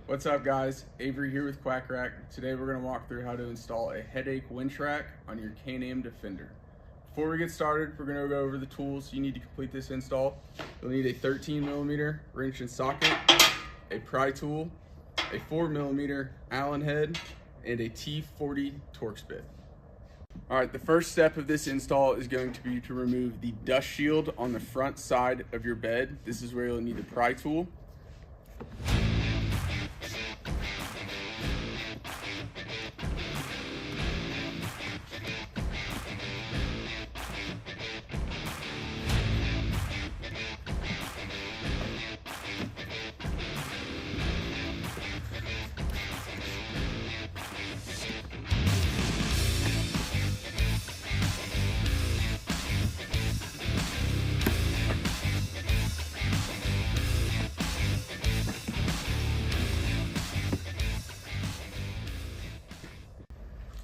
What's up guys, Avery here with Quack. Today we're going to walk through how to install a headache winch rack on your Can-Am Defender. Before we get started, we're going to go over the tools you need to complete this install. You'll need a 13mm wrench and socket, a pry tool, a 4mm Allen head, and a T40 Torx bit. Alright, the first step of this install is going to be to remove the dust shield on the front side of your bed. This is where you'll need the pry tool.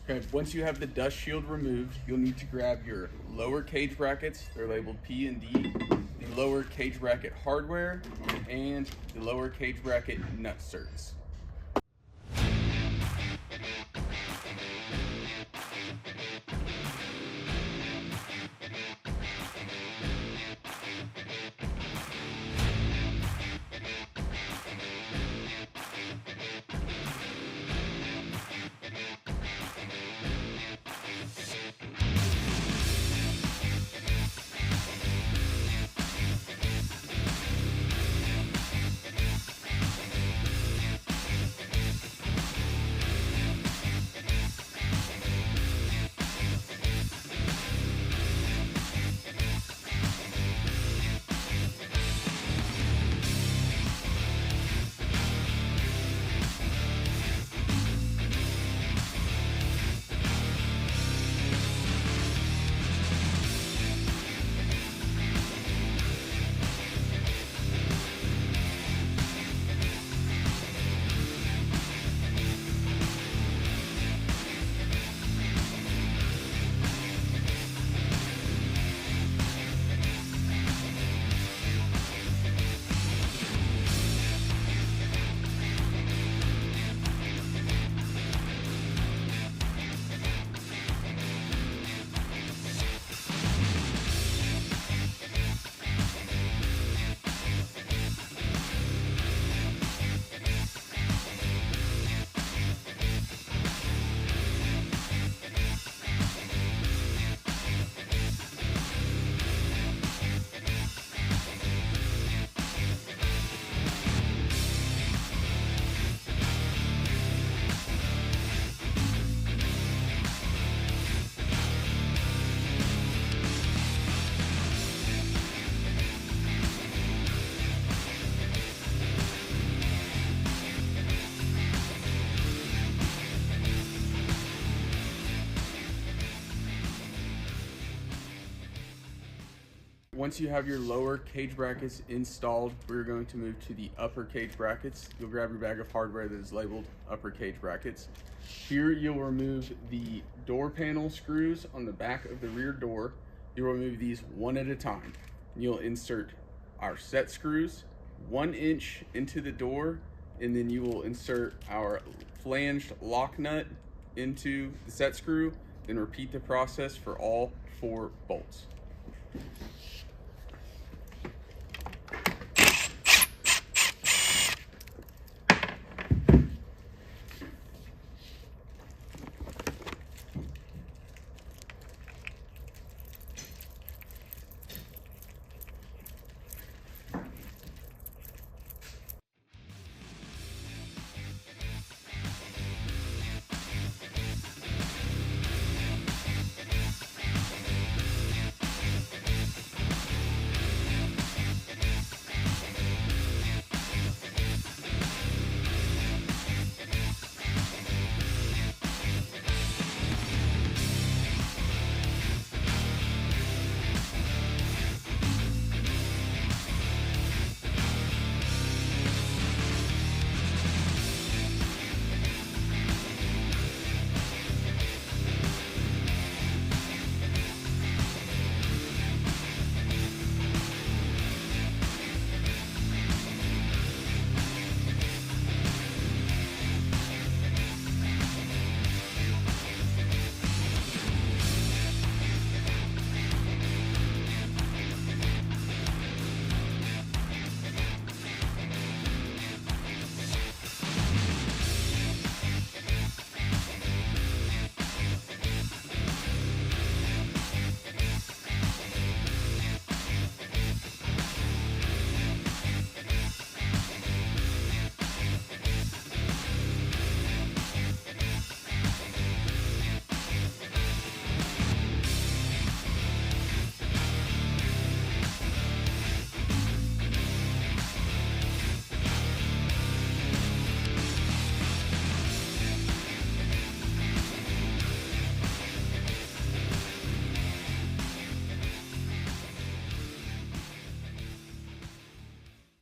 Okay, once you have the dust shield removed, you'll need to grab your lower cage brackets. They're labeled P and D, the lower cage bracket hardware, and the lower cage bracket nut certs. Once you have your lower cage brackets installed, we're going to move to the upper cage brackets. You'll grab your bag of hardware that is labeled upper cage brackets. Here you'll remove the door panel screws on the back of the rear door. You'll remove these one at a time. You'll insert our set screws 1 inch into the door, and then you will insert our flanged lock nut into the set screw, then repeat the process for all 4 bolts.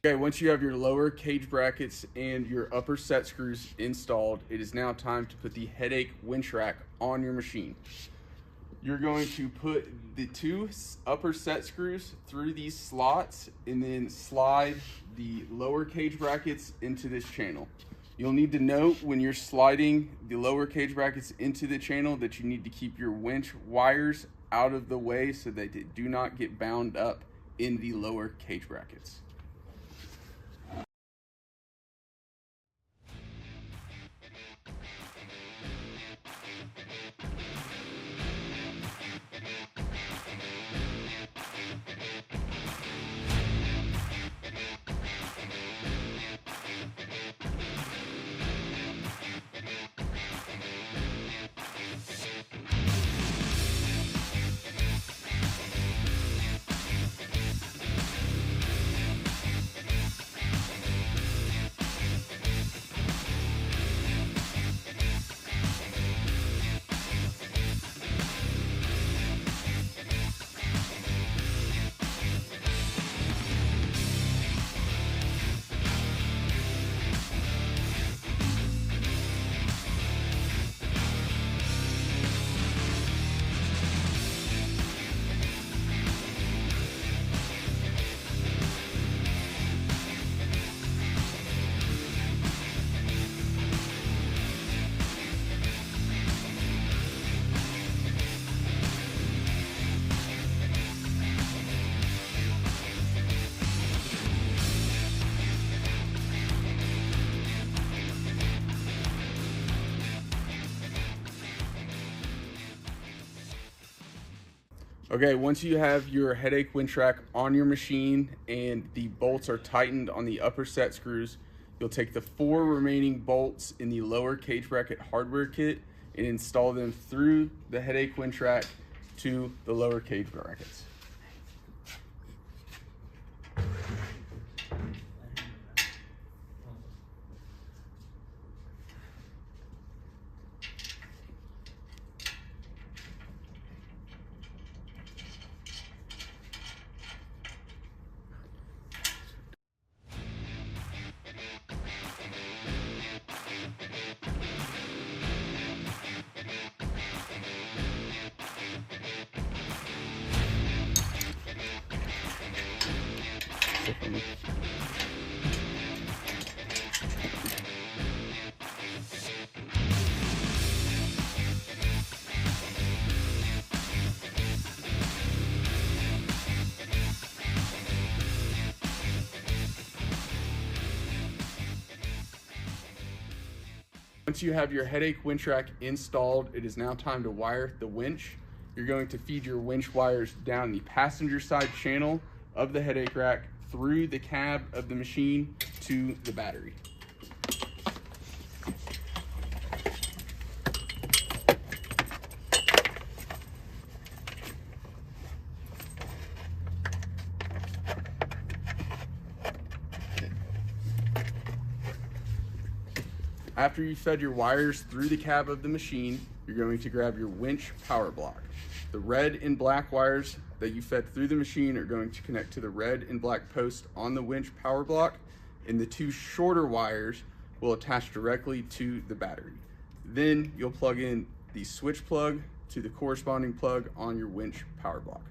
Okay, once you have your lower cage brackets and your upper set screws installed, it is now time to put the headache winch rack on your machine. You're going to put the two upper set screws through these slots and then slide the lower cage brackets into this channel. You'll need to note when you're sliding the lower cage brackets into the channel that you need to keep your winch wires out of the way so that they do not get bound up in the lower cage brackets. Okay, once you have your headache winch rack on your machine and the bolts are tightened on the upper set screws, you'll take the 4 remaining bolts in the lower cage bracket hardware kit and install them through the headache winch rack to the lower cage brackets. Once you have your headache winch rack installed, it is now time to wire the winch. You're going to feed your winch wires down the passenger side channel of the headache rack through the cab of the machine to the battery. After you've fed your wires through the cab of the machine, you're going to grab your winch power block. The red and black wires that you fed through the machine are going to connect to the red and black post on the winch power block, and the 2 shorter wires will attach directly to the battery. Then you'll plug in the switch plug to the corresponding plug on your winch power block.